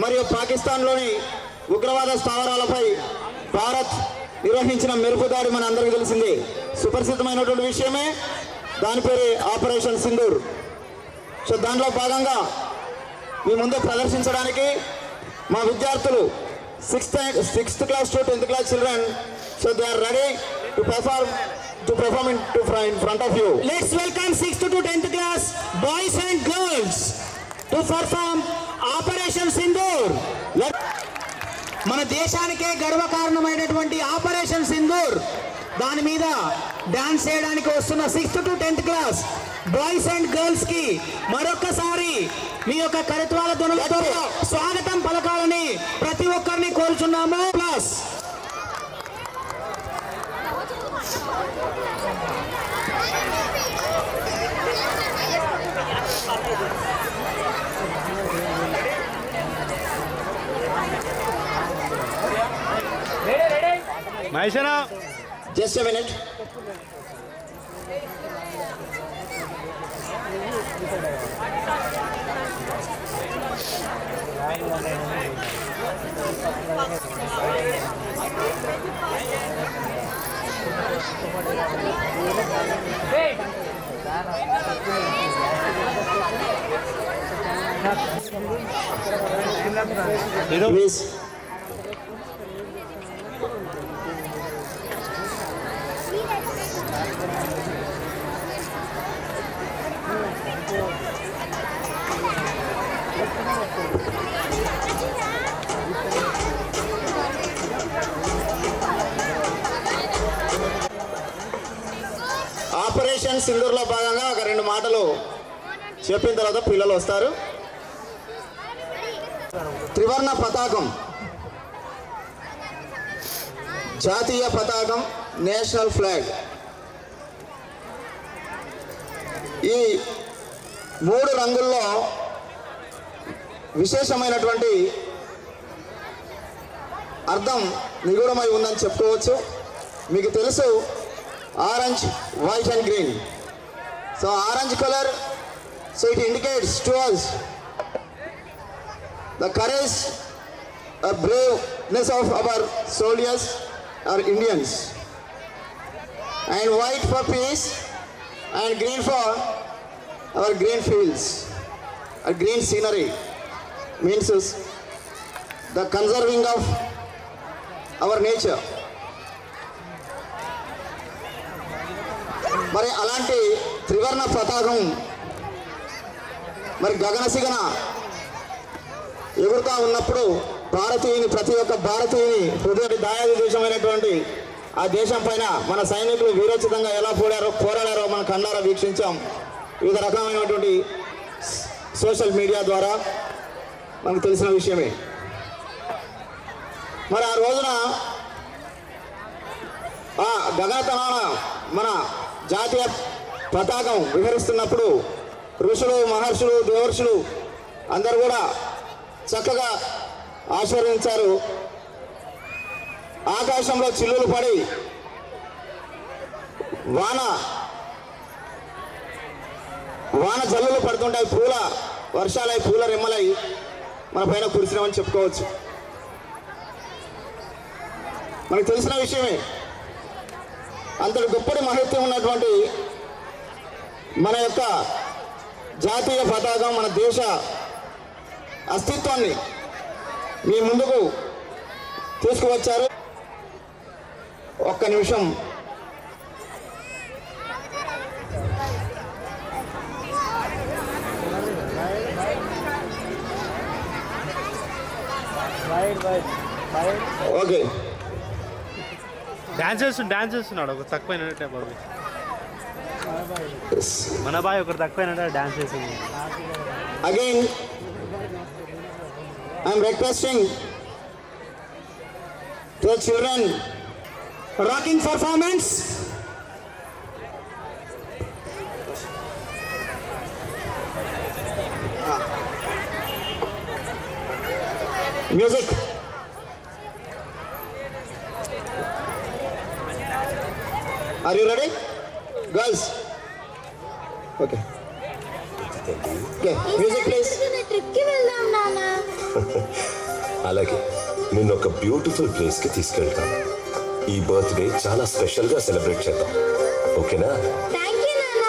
మరియు పాకిస్తాన్లోని ఉగ్రవాద స్థావరాలపై భారత్ నిర్వహించిన మెరుపు దాడి మన అందరికీ తెలిసింది, సుపరిచితమైనటువంటి విషయమే. దాని పేరు ఆపరేషన్ సింధూర్. సో దాంట్లో భాగంగా మీ ముందు ప్రదర్శించడానికి మా విద్యార్థులు 6th class to 10th class children, so they are ready to perform in front of you. Let's welcome 6th to 10th class boys and girls to perform Operation Sindoor. మన దేశానికే గర్వకారణమైనటువంటి operation Sindoor దాని మీద డాన్స్ చేయడానికి వస్తున్న 6th to 10th class boys and girls కి మరొకసారి మీ యొక్క కరతాళ ధ్వనులతో స్వాగతం పలకాలని ప్రతి ఒక్కరిని కోరుచున్నాము. Plus Maishana, just a minute. Please. Operation సింధూర్లో భాగంగా ఒక 2 మాటలు చెప్పిన తర్వాత పిల్లలు వస్తారు. త్రివర్ణ పతాకం, జాతీయ పతాకం, నేషనల్ ఫ్లాగ్, ఈ 3 రంగుల్లో విశేషమైనటువంటి అర్థం నిగూఢమై ఉందని చెప్పుకోవచ్చు. మీకు తెలుసు, orange, white and green. So orange colour, so it indicates to us the courage or braveness of our soldiers, our Indians, and white for peace and green for our green fields, our green scenery, means the conserving of our nature. మరి అలాంటి త్రివర్ణ పతాకం మరి గగనసిగన ఎగురుతా ఉన్నప్పుడు ప్రతి ఒక్క భారతీయుని హృదయ దాయాది దేశమైనటువంటి ఆ దేశం పైన మన సైనికులు వీరోచితంగా ఎలా పోరాడారో మన కళ్ళారా వీక్షించాం. వివిధ రకమైనటువంటి సోషల్ మీడియా ద్వారా మనకు తెలిసిన విషయమే. మరి ఆ రోజున ఆ గగనతనాన మన జాతీయ పతాకం విహరిస్తున్నప్పుడు ఋషులు, మహర్షులు, దేవర్షులు అందరూ కూడా చక్కగా ఆశీర్వదించారు. ఆకాశంలో చిల్లులు పడి వాన జల్లులు పడుతుంటాయి, వర్షాలై పూల రెమ్మలై మన పైన కురిసినామని చెప్పుకోవచ్చు. మనకు తెలిసిన విషయమే. అంతటి గొప్పటి మహత్వం ఉన్నటువంటి మన యొక్క జాతీయ పతాకం మన దేశ అస్తిత్వాన్ని మీ ముందుకు తీసుకువచ్చారు. ఒక్క నిమిషం. ఓకే, డాన్స్ చేస్తున్నాడు ఒక తక్కువైనట్టే బాబు. మన బాయ్ ఒకరు తక్కువైనట్టే డాన్స్ చేస్తుంది. Again I'm requesting to the children rocking performance. Music. Are you ready? Girls. Okay. Okay. Music please. Trip కి వెళ్దాం నాన్న. అలాగే నిన్న ఒక బ్యూటిఫుల్ ప్లేస్ కి తీసుకెళ్తాను. ఈ బర్త్డే చాలా స్పెషల్ గా సెలబ్రేట్ చేద్దాం, ఓకేనా? థ్యాంక్ యూ నాన్న.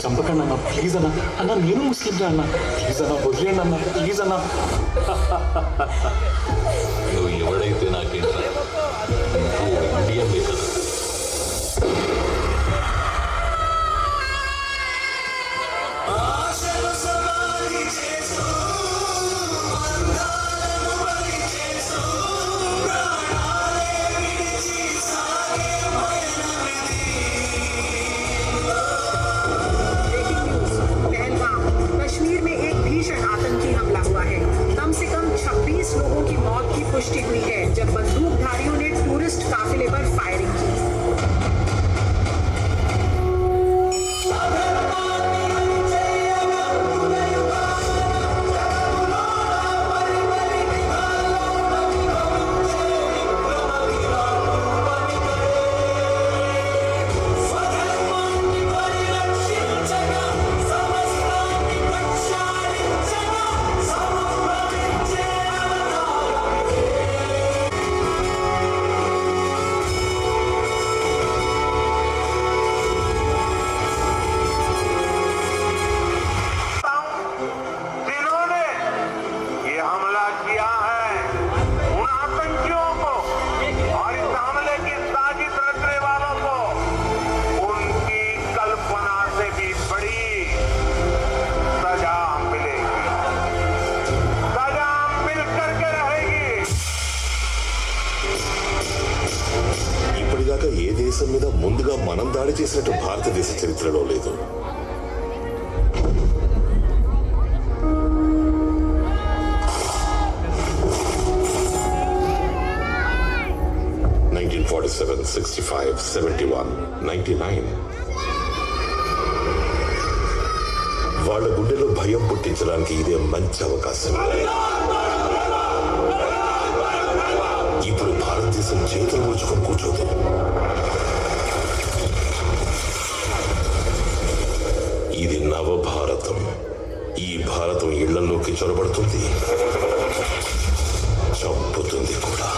చంపకండి అన్న, ప్లీజ్ అన్న. అన్న నేను ముస్లిం అన్న, ప్లీజ్ అన్న వదిలేండి అన్న, ప్లీజ్ అన్న. నువ్వు ఎవడైతే నాకేంట్రా, నువ్వు ఇండియన్ కదా. कश्मीर में एक भीषण आतंकी हमला हुआ है। कम से कम 26 लोगों की मौत की पुष्टि हुई है जब बंदूकधारियों ने टूरिस्ट काफिले पर फायरिंग की। ఇప్పటిదాకా ఏ దేశం మీద ముందుగా మనం దాడి చేసినట్టు భారతదేశ చరిత్రలో లేదు. వాళ్ళ గుండెలో భయం పుట్టించడానికి ఇదే మంచి అవకాశం. ఇప్పుడు భారతదేశం చేతులు ముడుచుకొని కూర్చోదు. ఇది నవభారతం. ఈ భారతం ఇళ్లలోకి చొరబడుతుంది, చంపుతుంది కూడా.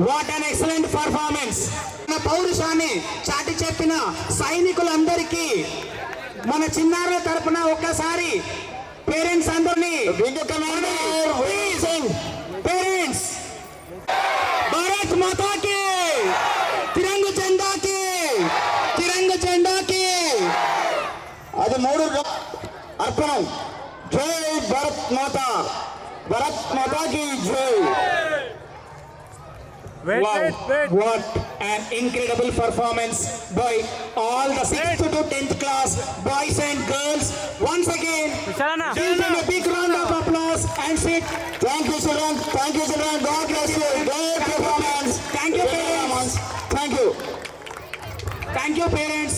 What an excellent performance. మన పౌరుషాన్ని చాటి చెప్పిన సైనికులందరికీ మన చిన్నారుల తరపున ఒక్కసారి పేరెంట్స్ అందరినీ పేరెంట్స్ భారత్ మాతా కి తిరంగ జెండాకి తిరంగ జెండాకి. అది 3 అర్పణం. జై భారత్ మాతా, భారత్ మాతాకి జై. Wow, what an incredible performance by all the 6th to 10th class boys and girls. Once again, give them a big round of applause and sit. Thank you children, thank you children, God bless you. Great performance. Thank you parents. Thank you. Thank you parents.